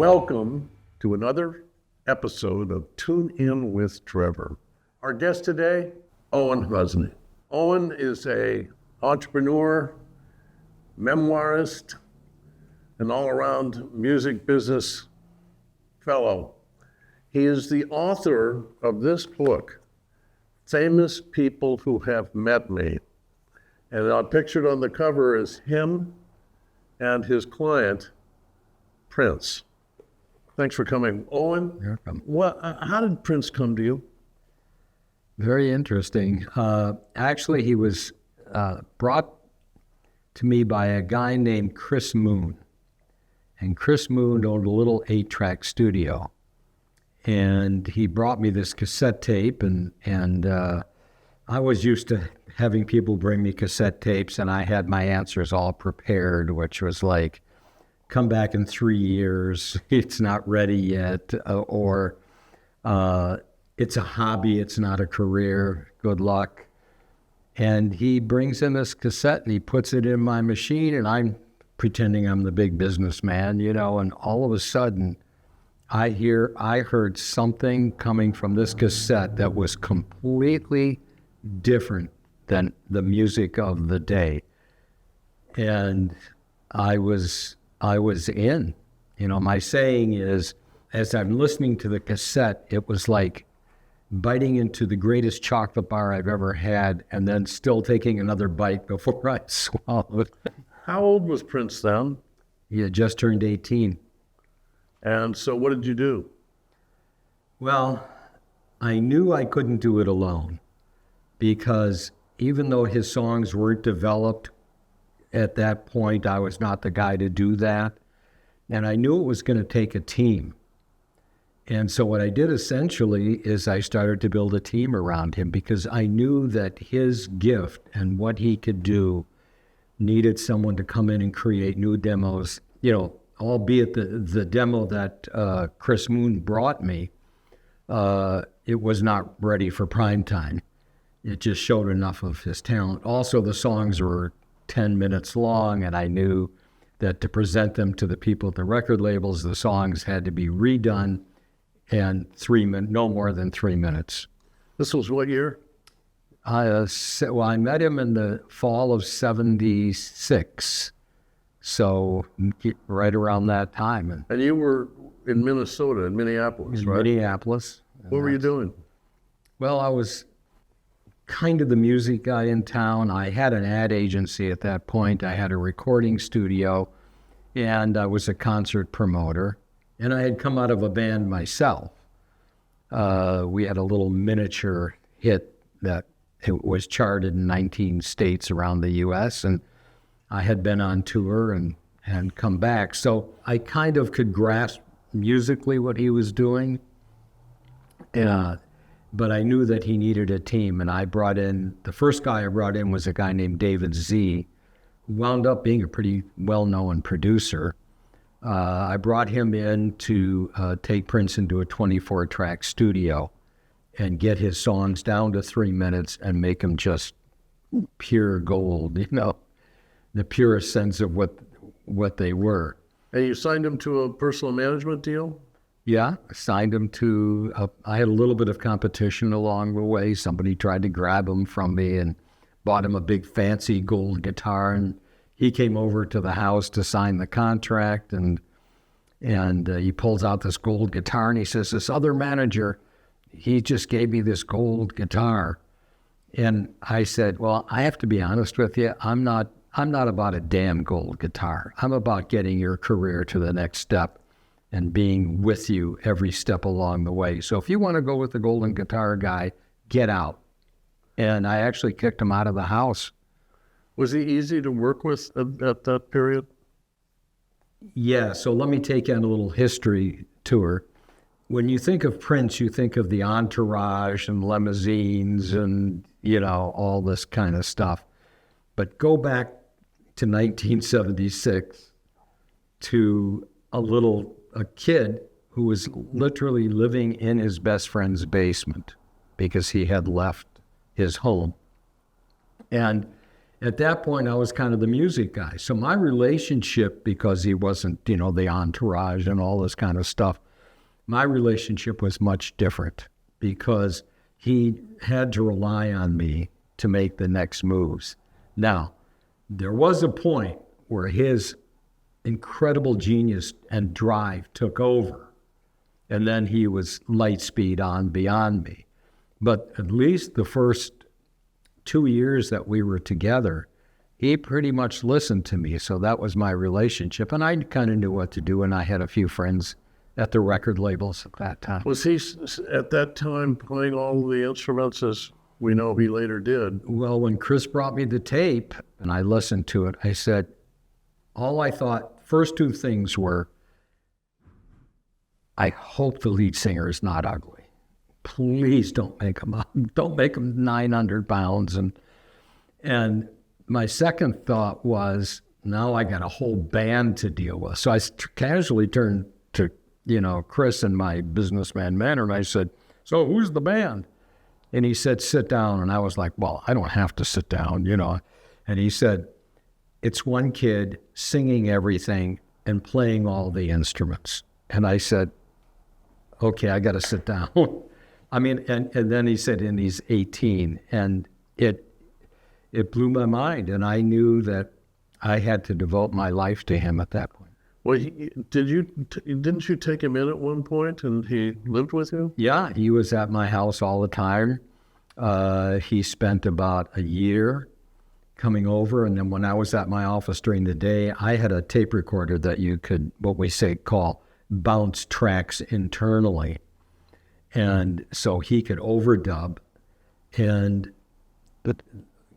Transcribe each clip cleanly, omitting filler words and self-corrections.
Welcome to another episode of Tune In with Trevor. Our guest today, Owen Husney. Owen is an entrepreneur, memoirist, an all-around music business fellow. He is the author of this book, Famous People Who Have Met Me. And pictured on the cover is him and his client, Prince. Thanks for coming. Owen, You're welcome. How did Prince come to you? Very interesting. Actually, he was brought to me by a guy named Chris Moon. And Chris Moon owned a little 8-track studio. And he brought me this cassette tape, and I was used to having people bring me cassette tapes, and I had my answers all prepared, which was like, come back in 3 years, it's not ready yet, or it's a hobby, it's not a career, good luck. And he brings in this cassette and he puts it in my machine, and I'm pretending I'm the big businessman, and all of a sudden I heard something coming from this cassette that was completely different than the music of the day. And I was in. My saying is, as I'm listening to the cassette, it was like biting into the greatest chocolate bar I've ever had and then still taking another bite before I swallowed. How old was Prince then? He had just turned 18. And so what did you do? Well, I knew I couldn't do it alone because even though his songs weren't developed at that point, I was not the guy to do that. And I knew it was going to take a team. And so what I did essentially is I started to build a team around him because I knew that his gift and what he could do needed someone to come in and create new demos, albeit the demo that Chris Moon brought me, it was not ready for prime time. It just showed enough of his talent. Also, the songs were 10 minutes long, and I knew that to present them to the people at the record labels, the songs had to be redone and no more than 3 minutes. This was what year? I met him in the fall of 76. So right around that time. And you were in Minnesota, in Minneapolis, right? Minneapolis. What were you doing? Well, I was kind of the music guy in town. I had an ad agency at that point. I had a recording studio, and I was a concert promoter. And I had come out of a band myself. We had a little miniature hit that it was charted in 19 states around the U.S., and I had been on tour and come back. So I kind of could grasp musically what he was doing. But I knew that he needed a team. And the first guy I brought in was a guy named David Z, who wound up being a pretty well-known producer. I brought him in to take Prince into a 24-track studio and get his songs down to 3 minutes and make them just pure gold, the purest sense of what they were. And you signed him to a personal management deal? Yeah, I signed him to, I had a little bit of competition along the way. Somebody tried to grab him from me and bought him a big fancy gold guitar. And he came over to the house to sign the contract. And he pulls out this gold guitar and he says, this other manager, he just gave me this gold guitar. And I said, well, I have to be honest with you. I'm not about a damn gold guitar. I'm about getting your career to the next step and being with you every step along the way. So if you want to go with the golden guitar guy, get out. And I actually kicked him out of the house. Was he easy to work with at that period? Yeah, so let me take you on a little history tour. When you think of Prince, you think of the entourage and limousines and, all this kind of stuff. But go back to 1976 to a kid who was literally living in his best friend's basement because he had left his home. And at that point, I was kind of the music guy. So my relationship, because he wasn't, the entourage and all this kind of stuff, my relationship was much different because he had to rely on me to make the next moves. Now, there was a point where his incredible genius and drive took over, and then he was light speed on beyond me. But at least the first 2 years that we were together, he pretty much listened to me. So that was my relationship. And I kind of knew what to do, and I had a few friends at the record labels at that time. Was he at that time playing all the instruments as we know he later did? Well, when Chris brought me the tape and I listened to it, I said, all I thought, first two things were, I hope the lead singer is not ugly. Please don't make him 900 pounds. And my second thought was, now I got a whole band to deal with. So I casually turned to, Chris in my businessman manner, and I said, so who's the band? And he said, sit down. And I was like, well, I don't have to sit down, And he said, it's one kid singing everything and playing all the instruments. And I said, okay, I got to sit down. I mean, and then he said, and he's 18. And it blew my mind. And I knew that I had to devote my life to him at that point. Well, didn't you take him in at one point and he lived with you? Yeah, he was at my house all the time. He spent about a year coming over. And then when I was at my office during the day, I had a tape recorder that you could, call bounce tracks internally. And so he could overdub. And the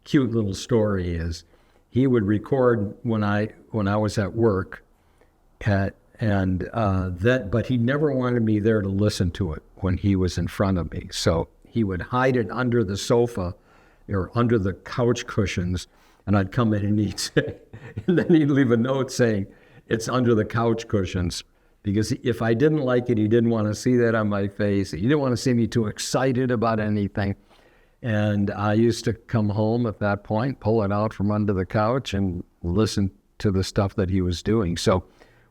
cute little story is he would record when I was at work, but he never wanted me there to listen to it when he was in front of me. So he would hide it under the sofa or under the couch cushions, and I'd come in and he'd say, and then he'd leave a note saying, it's under the couch cushions. Because if I didn't like it, he didn't want to see that on my face. He didn't want to see me too excited about anything. And I used to come home at that point, pull it out from under the couch and listen to the stuff that he was doing. So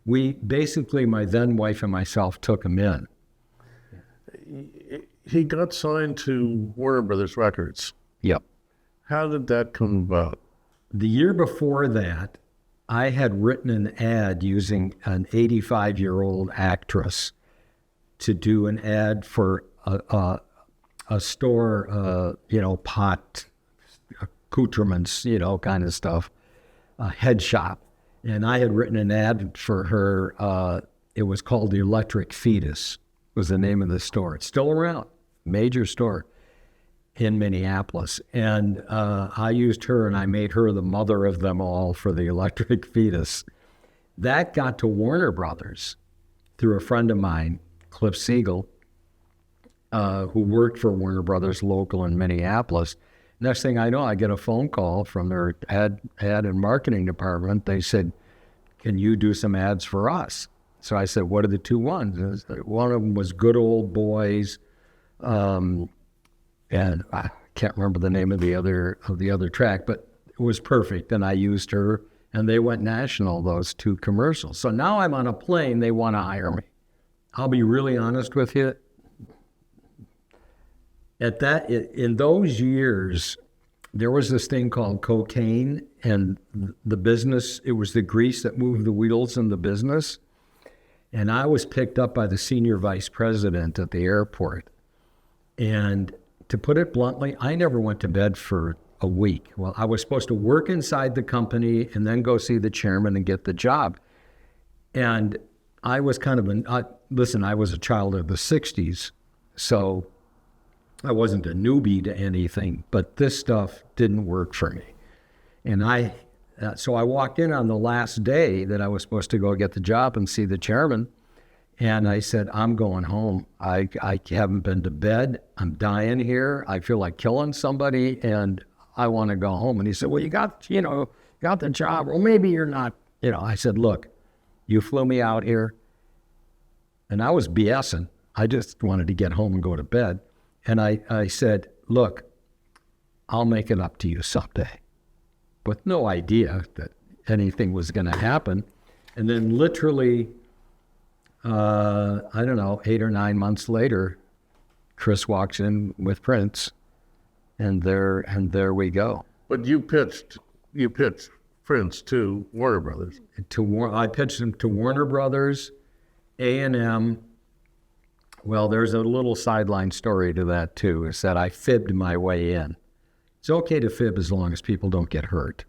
we basically, my then wife and myself, took him in. He got signed to Warner Brothers Records. Yep. How did that come about? The year before that, I had written an ad using an 85-year-old actress to do an ad for a store, pot accoutrements, kind of stuff, a head shop. And I had written an ad for her. It was called The Electric Fetus, was the name of the store. It's still around, major store in Minneapolis. And I used her, and I made her the mother of them all for The Electric Fetus. That got to Warner Brothers through a friend of mine, Cliff Siegel, who worked for Warner Brothers local in Minneapolis. Next thing I know, I get a phone call from their ad and marketing department. They said, can you do some ads for us? So I said, what are the two ones? One of them was Good Old Boys, and I can't remember the name of the other track, but it was perfect. And I used her, and they went national, those two commercials. So now I'm on a plane, they want to hire me. I'll be really honest with you. In those years, there was this thing called cocaine, and the business, it was the grease that moved the wheels in the business. And I was picked up by the senior vice president at the airport. And to put it bluntly, I never went to bed for a week. Well, I was supposed to work inside the company and then go see the chairman and get the job. And I was kind of I was a child of the 60s, so I wasn't a newbie to anything, but this stuff didn't work for me. And so I walked in on the last day that I was supposed to go get the job and see the chairman. And I said, I'm going home. I haven't been to bed. I'm dying here. I feel like killing somebody, and I want to go home. And he said, well, you got the job. Well, maybe you're not. I said, look, you flew me out here. And I was BSing. I just wanted to get home and go to bed. And I said, look, I'll make it up to you someday. with no idea that anything was going to happen. And then literally, I don't know, 8 or 9 months later, Chris walks in with Prince, and there we go. But you pitched Prince to Warner Brothers. I pitched him to Warner Brothers, A&M. Well, there's a little sideline story to that too, is that I fibbed my way in. It's okay to fib as long as people don't get hurt.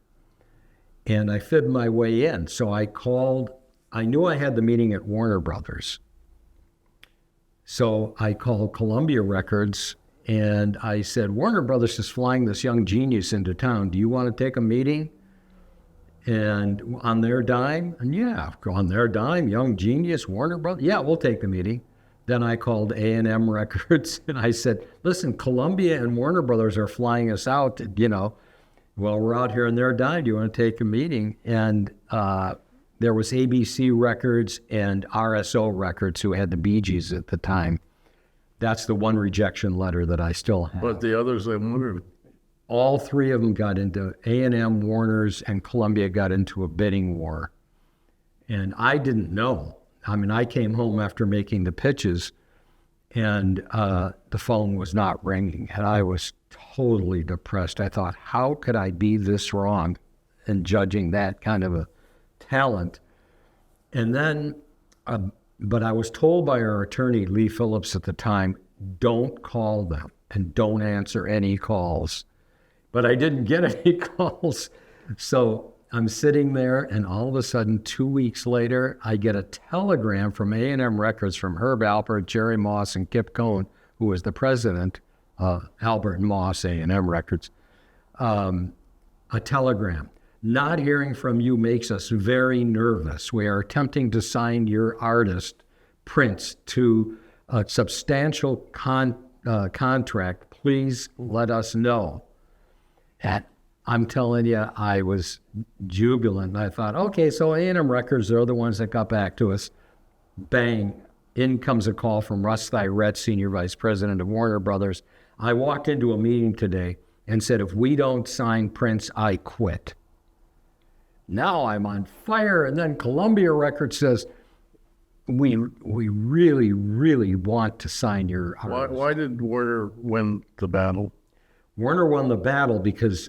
And I fibbed my way in. So I knew I had the meeting at Warner Brothers. So I called Columbia Records and I said, Warner Brothers is flying this young genius into town. Do you want to take a meeting? And on their dime? And yeah, on their dime, young genius, Warner Brothers. Yeah, we'll take the meeting. Then I called A&M Records and I said, listen, Columbia and Warner Brothers are flying us out, well, we're out here on their dime. Do you want to take a meeting? And there was ABC Records and RSO Records who had the Bee Gees at the time. That's the one rejection letter that I still have. But the others, I wondered. All three of them got into A&M, Warner's, and Columbia got into a bidding war. And I didn't know. I mean, I came home after making the pitches, and the phone was not ringing, and I was totally depressed. I thought, how could I be this wrong in judging that kind of a talent? And then, but I was told by our attorney, Lee Phillips, at the time, don't call them and don't answer any calls. But I didn't get any calls. So I'm sitting there, and all of a sudden, 2 weeks later, I get a telegram from A&M Records from Herb Alpert, Jerry Moss, and Kip Cohn, who was the president, Albert and Moss, A&M Records, a telegram. Not hearing from you makes us very nervous. We are attempting to sign your artist, Prince, to a substantial contract. Please let us know. And I'm telling you, I was jubilant. I thought, okay, so A&M Records, they're the ones that got back to us. Bang, in comes a call from Russ Thyrett, Senior Vice President of Warner Brothers. I walked into a meeting today and said, if we don't sign Prince, I quit. Now I'm on fire. And then Columbia Records says, we really, really want to sign your artist. Why did Warner win the battle? Warner won the battle because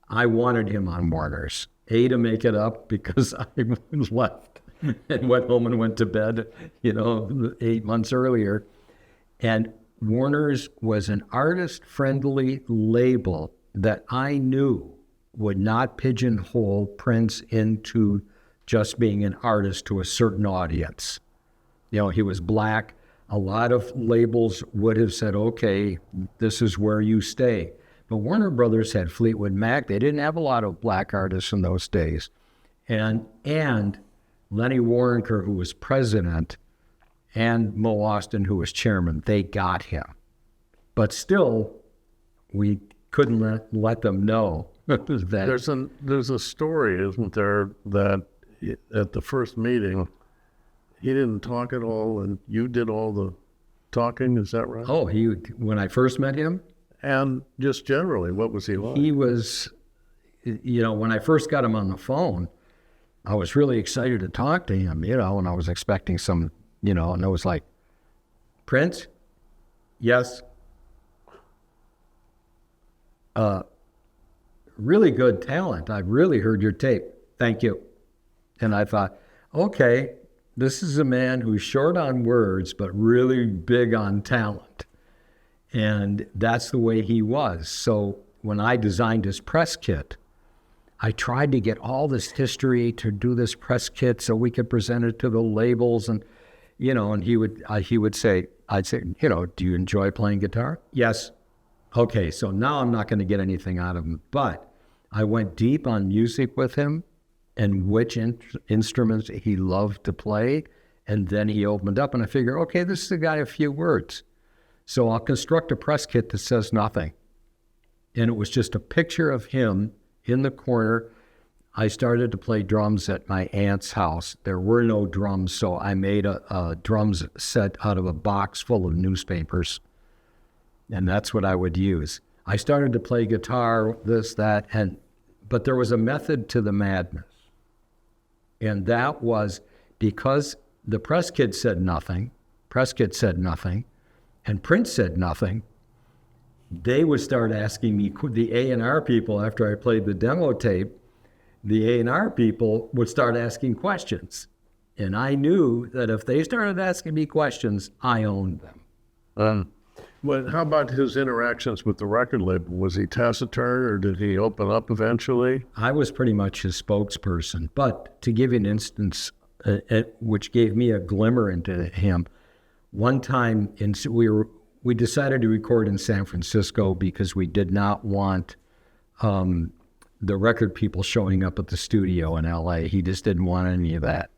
I wanted him on Warner's. A, to make it up because I left and went home and went to bed, 8 months earlier. And Warner's was an artist-friendly label that I knew would not pigeonhole Prince into just being an artist to a certain audience. He was black. A lot of labels would have said, okay, this is where you stay. But Warner Brothers had Fleetwood Mac. They didn't have a lot of black artists in those days. And Lenny Waronker, who was president, and Mo Austin, who was chairman, they got him. But still, we couldn't let them know that. There's a story, isn't there, that at the first meeting, he didn't talk at all, and you did all the talking. Is that right? Oh, when I first met him? And just generally, what was he like? He was, when I first got him on the phone, I was really excited to talk to him, and I was expecting some, and I was like, Prince? Yes. Really good talent. I've really heard your tape. Thank you. And I thought, okay, this is a man who's short on words, but really big on talent. And that's the way he was. So when I designed his press kit, I tried to get all this history to do this press kit so we could present it to the labels. And, and he would say, I'd say, do you enjoy playing guitar? Yes. Okay, so now I'm not going to get anything out of him. But I went deep on music with him and which instruments he loved to play. And then he opened up and I figured, okay, this is a guy of few words. So I'll construct a press kit that says nothing. And it was just a picture of him in the corner. I started to play drums at my aunt's house. There were no drums, so I made a drums set out of a box full of newspapers. And that's what I would use. I started to play guitar, this, that, and But there was a method to the madness. And that was because the press kid said nothing, and Prince said nothing, they would start asking me, the A&R people, after I played the demo tape, the A&R people would start asking questions. And I knew that if they started asking me questions, I owned them. Well, how about his interactions with the record label? Was he taciturn, or did he open up eventually? I was pretty much his spokesperson. But to give you an instance, which gave me a glimmer into him, one time we decided to record in San Francisco because we did not want the record people showing up at the studio in LA. He just didn't want any of that.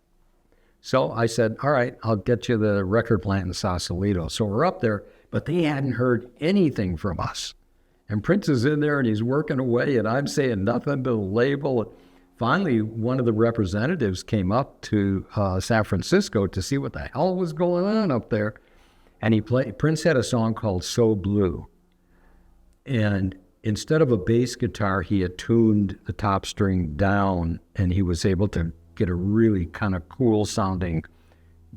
So I said, all right, I'll get you the record plant in Sausalito. So we're up there, but they hadn't heard anything from us. And Prince is in there and he's working away and I'm saying nothing to the label. Finally, one of the representatives came up to San Francisco to see what the hell was going on up there. And Prince had a song called So Blue. And instead of a bass guitar, he had tuned the top string down and he was able to get a really kind of cool sounding,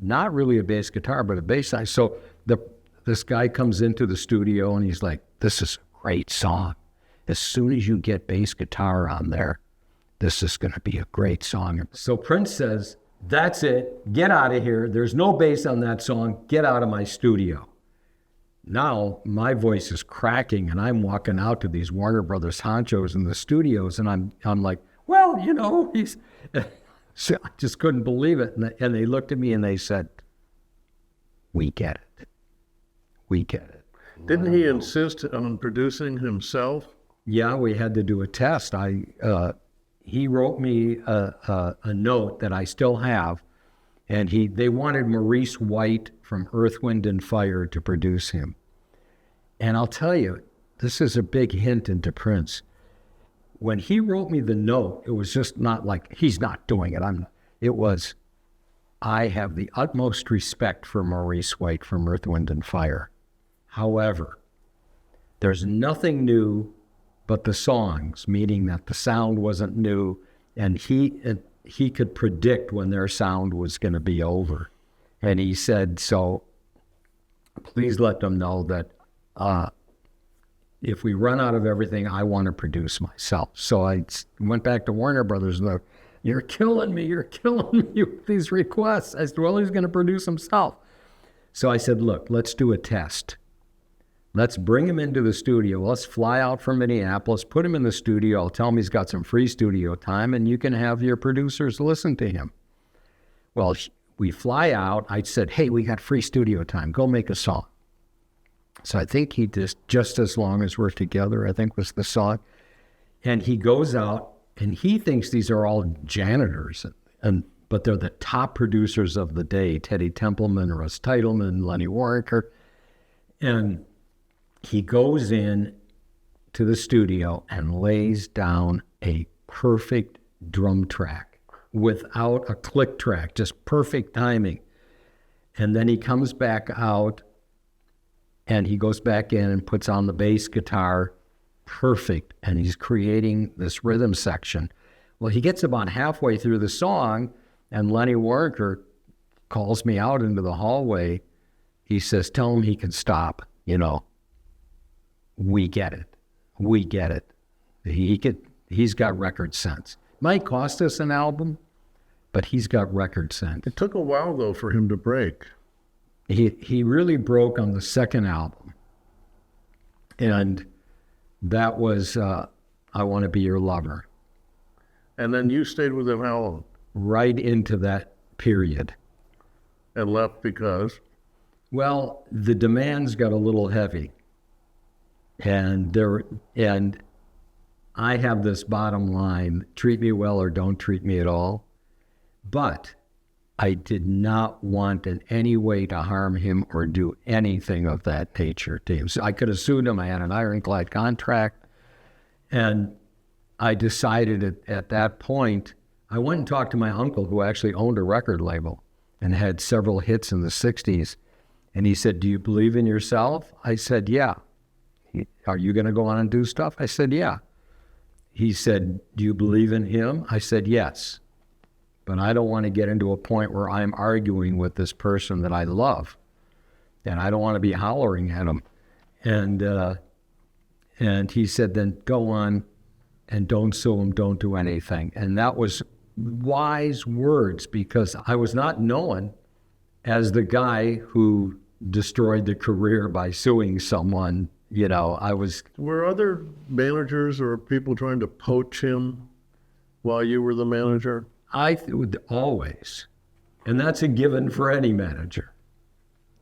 not really a bass guitar, but a bass side. So this guy comes into the studio and he's like, this is a great song. As soon as you get bass guitar on there, this is going to be a great song. So Prince says, that's it, get out of here. There's no bass on that song, get out of my studio. Now my voice is cracking and I'm walking out to these Warner Brothers honchos in the studios and I'm like, well, you know, he's... So I just couldn't believe it. And they looked at me and they said, we get it. We get it. Didn't he insist on producing himself? Yeah, we had to do a test. He wrote me a note that I still have, and they wanted Maurice White from Earth, Wind, and Fire to produce him. And I'll tell you, this is a big hint into Prince. When he wrote me the note, it was just not like, he's not doing it. It was, I have the utmost respect for Maurice White from Earth, Wind, and Fire. However, there's nothing new but the songs, meaning that the sound wasn't new, and he could predict when their sound was going to be over. And he said, so please let them know that if we run out of everything, I want to produce myself. So I went back to Warner Brothers and they're, you're killing me with these requests. I said, well, he's going to produce himself. So I said, look, let's do a test. Let's bring him into the studio. Let's fly out from Minneapolis, put him in the studio. I'll tell him he's got some free studio time and you can have your producers listen to him. Well, we fly out. I said, hey, we got free studio time. Go make a song. So I think he just as long as we're together, I think was the song. And he goes out and he thinks these are all janitors, but they're the top producers of the day, Teddy Templeman, Russ Titleman, Lenny Waronker. And he goes in to the studio and lays down a perfect drum track without a click track, just perfect timing. And then he comes back out and he goes back in and puts on the bass guitar, perfect, and he's creating this rhythm section. Well, he gets about halfway through the song, and Lenny Waronker calls me out into the hallway. He says, tell him he can stop, you know. We get it. We get it. He's got record sense. Might cost us an album, but he's got record sense. It took a while, though, for him to break. He really broke on the second album. And that was I Want to Be Your Lover. And then you stayed with him how long? Right into that period. And left because? Well, the demands got a little heavy. And I have this bottom line, treat me well or don't treat me at all. But I did not want in any way to harm him or do anything of that nature to him. So I could have sued him. I had an ironclad contract. And I decided at that point, I went and talked to my uncle who actually owned a record label and had several hits in the 60s. And he said, do you believe in yourself? I said, yeah. Are you going to go on and do stuff? I said, yeah. he said, "Do you believe in him?" I said, "Yes. But I don't want to get into a point where I'm arguing with this person that I love. And I don't want to be hollering at him." And he said, "Then go on and don't sue him, don't do anything." And that was wise words, because I was not known as the guy who destroyed the career by suing someone. You know, I was... Were other managers or people trying to poach him while you were the manager? Always. And that's a given for any manager.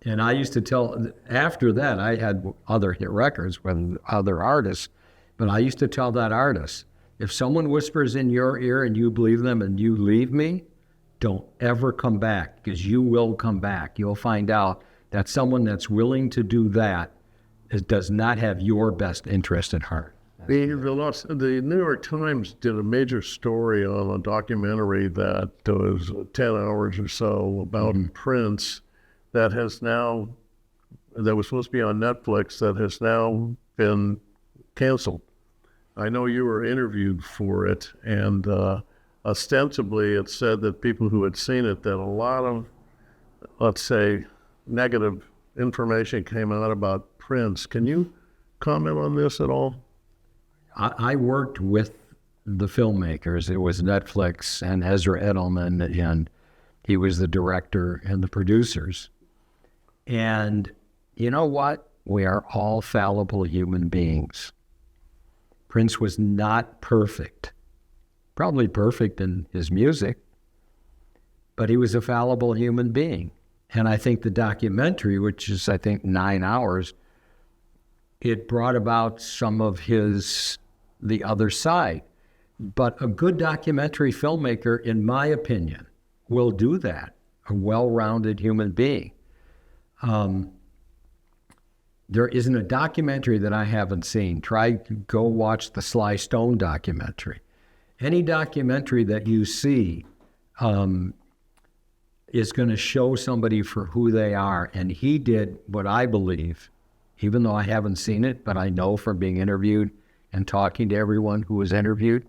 And I used to tell, after that, I had other hit records with other artists, but I used to tell that artist, if someone whispers in your ear and you believe them and you leave me, don't ever come back, because you will come back. You'll find out that someone that's willing to do that does not have your best interest at heart. The New York Times did a major story on a documentary that was 10 hours or so about Prince that was supposed to be on Netflix, that has now been canceled. I know you were interviewed for it, and ostensibly it said that people who had seen it, that a lot of, let's say, negative information came out about Prince. Can you comment on this at all? I worked with the filmmakers. It was Netflix and Ezra Edelman, and he was the director and the producers. And you know what? We are all fallible human beings. Prince was not perfect, probably perfect in his music, but he was a fallible human being. And I think the documentary, which is, I think, 9 hours, it brought about some of the other side. But a good documentary filmmaker, in my opinion, will do that, a well-rounded human being. There isn't a documentary that I haven't seen. Go watch the Sly Stone documentary. Any documentary that you see is going to show somebody for who they are. And he did what I believe, even though I haven't seen it, but I know from being interviewed and talking to everyone who was interviewed,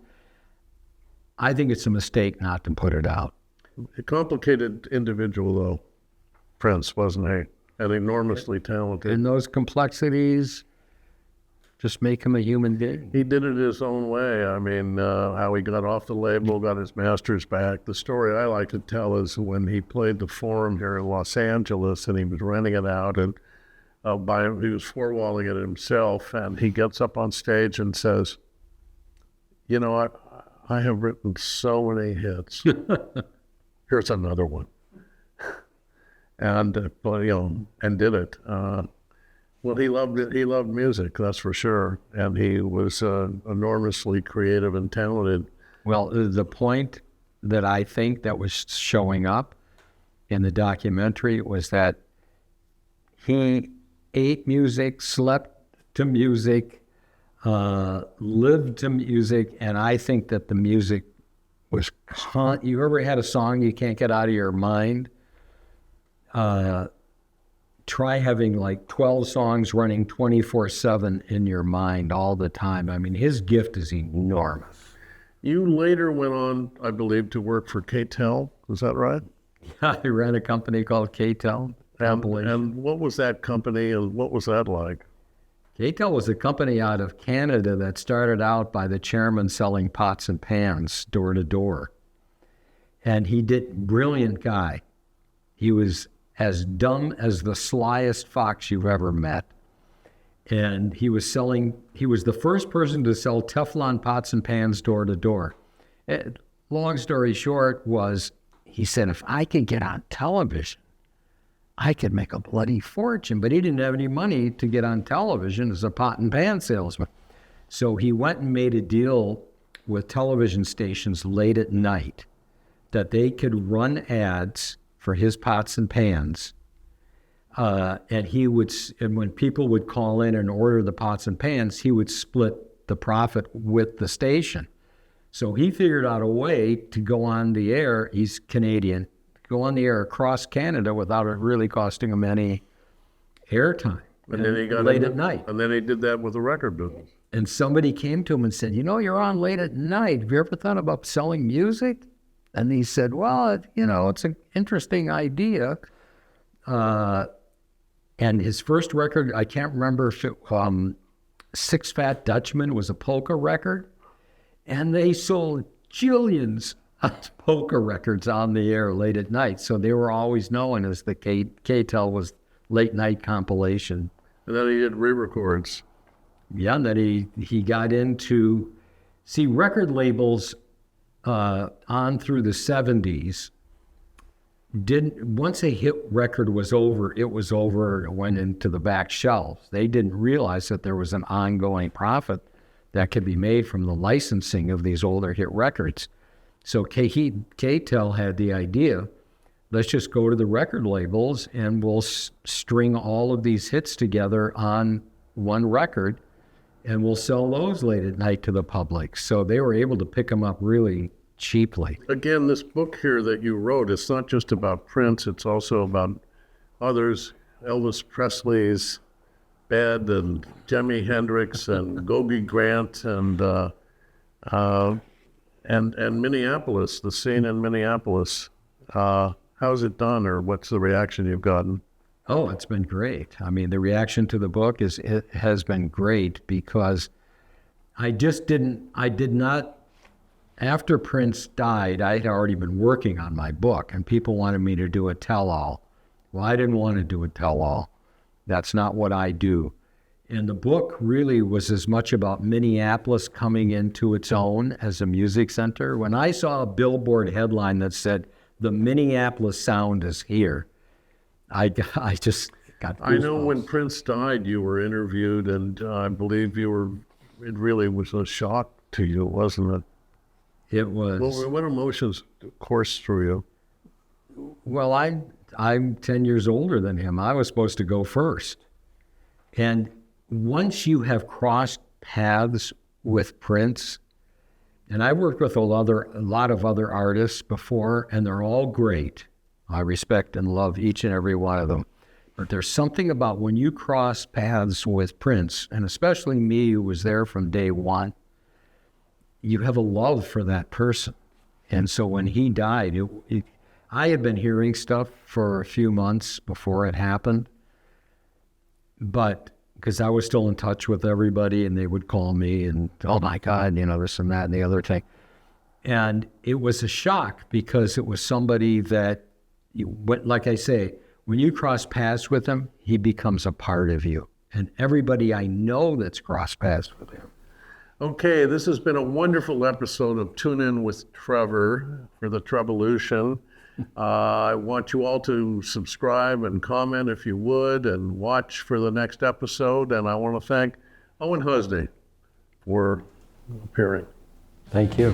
I think it's a mistake not to put it out. A complicated individual, though, Prince, wasn't he? And enormously talented. And those complexities just make him a human being. He did it his own way. I mean, how he got off the label, got his masters back. The story I like to tell is when he played the Forum here in Los Angeles, and he was renting it out, and he was four-walling it himself, and he gets up on stage and says, "You know, I have written so many hits. Here's another one." And and did it. Well, he loved it. He loved music, that's for sure, and he was enormously creative and talented. Well, the point that I think that was showing up in the documentary was that he ate music, slept to music, lived to music, and I think that the music was. You ever had a song you can't get out of your mind? Try having like 12 songs running 24/7 in your mind all the time. I mean, his gift is enormous. You later went on, I believe, to work for KTEL. Is that right? Yeah, I ran a company called KTEL. And what was that company, and what was that like? KTEL was a company out of Canada that started out by the chairman selling pots and pans door to door. And brilliant guy. He was as dumb as the slyest fox you've ever met. And he was the first person to sell Teflon pots and pans door to door. Long story short was, he said, if I could get on television, I could make a bloody fortune. But he didn't have any money to get on television as a pot and pan salesman. So he went and made a deal with television stations late at night that they could run ads for his pots and pans, and when people would call in and order the pots and pans, he would split the profit with the station. So he figured out a way to go on the air. He's Canadian, go on the air across Canada without it really costing him any airtime. And then he got late at night. And then he did that with the record business. And somebody came to him and said, you're on late at night. Have you ever thought about selling music? And he said, well, it's an interesting idea. And his first record, I can't remember if it Six Fat Dutchman was a polka record. And they sold jillions of polka records on the air late at night. So they were always known as the K-Tel was late night compilation. And then he did re-records. Yeah, and then he got into, record labels on through the 70s, once a hit record was over, it was over and went into the back shelves. They didn't realize that there was an ongoing profit that could be made from the licensing of these older hit records. So K-Tel had the idea, let's just go to the record labels and we'll string all of these hits together on one record and we'll sell those late at night to the public. So they were able to pick them up really cheaply. Again, this book here that you wrote, it's not just about Prince, it's also about others, Elvis Presley's bed and Jimi Hendrix and Gogi Grant and Minneapolis, the scene in Minneapolis. How's it done, or what's the reaction you've gotten? Oh, it's been great. I mean, the reaction to the book has been great because I did not, after Prince died, I had already been working on my book and people wanted me to do a tell-all. Well, I didn't want to do a tell-all. That's not what I do. And the book really was as much about Minneapolis coming into its own as a music center. When I saw a billboard headline that said, "The Minneapolis sound is here," I just got goosebumps. I know when Prince died, you were interviewed, and I believe it really was a shock to you, wasn't it? It was. Well, what emotions coursed through you? Well, I'm 10 years older than him. I was supposed to go first. And once you have crossed paths with Prince, and I worked with a lot of other artists before, and they're all great. I respect and love each and every one of them. But there's something about when you cross paths with Prince, and especially me who was there from day one, you have a love for that person. And so when he died, I had been hearing stuff for a few months before it happened, but because I was still in touch with everybody and they would call me and, oh my God, this and that and the other thing. And it was a shock because it was somebody that, like I say, when you cross paths with him, he becomes a part of you. And everybody I know that's crossed paths with him. Okay, this has been a wonderful episode of Tune In with Trevor for the Trevolution. I want you all to subscribe and comment if you would, and watch for the next episode. And I want to thank Owen Husney for appearing. Thank you.